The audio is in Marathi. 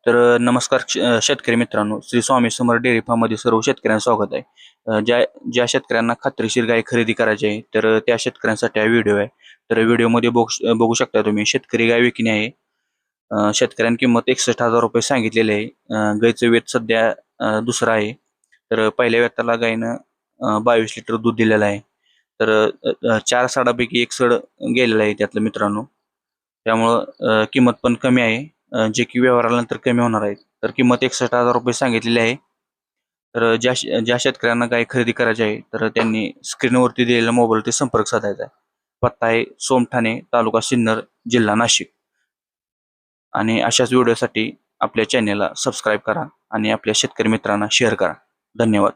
नमस्कार शेतकरी मित्रांनो, श्री स्वामी समर्थ डेअरी फार्ममध्ये सर्व शेतकऱ्यांचं स्वागत आहे. ज्या ज्या शेतकऱ्यांना खात्रीशीर गाय खरेदी करायची आहे, त्या शेतकऱ्यांसाठी हा व्हिडिओ आहे. तर व्हिडिओमध्ये बघू शकता तुम्ही शेतकरी गाय विकणे आहे. शेतकऱ्यांनी किंमत 61,000 रुपये सांगितलेली आहे. गायचं वेत सध्या दुसरं आहे. पहिल्या वेताला गायनं 22 लिटर दूध दिलेलं आहे. 4 साडापैकी एक सड गेलेला आहे त्यातलं मित्रांनो. त्यामुळं किंमत पण कमी आहे. जे की व्यवहारानंतर कमी होणार आहे. तर किंमत 61,000 रुपये सांगितलेली आहे. ज्या शेतकऱ्यांना गाय खरेदी करायची आहे, त्यांनी स्क्रीनवरती दिलेल्या मोबाईलवरती संपर्क साधायचा आहे. पत्ता आहे सोमठाणे, तालुका सिन्नर, जिल्हा नाशिक. आणि अशाच व्हिडिओसाठी आपल्या चॅनेलला सबस्क्राईब करा आणि आपल्या शेतकरी मित्रांना शेअर करा. धन्यवाद.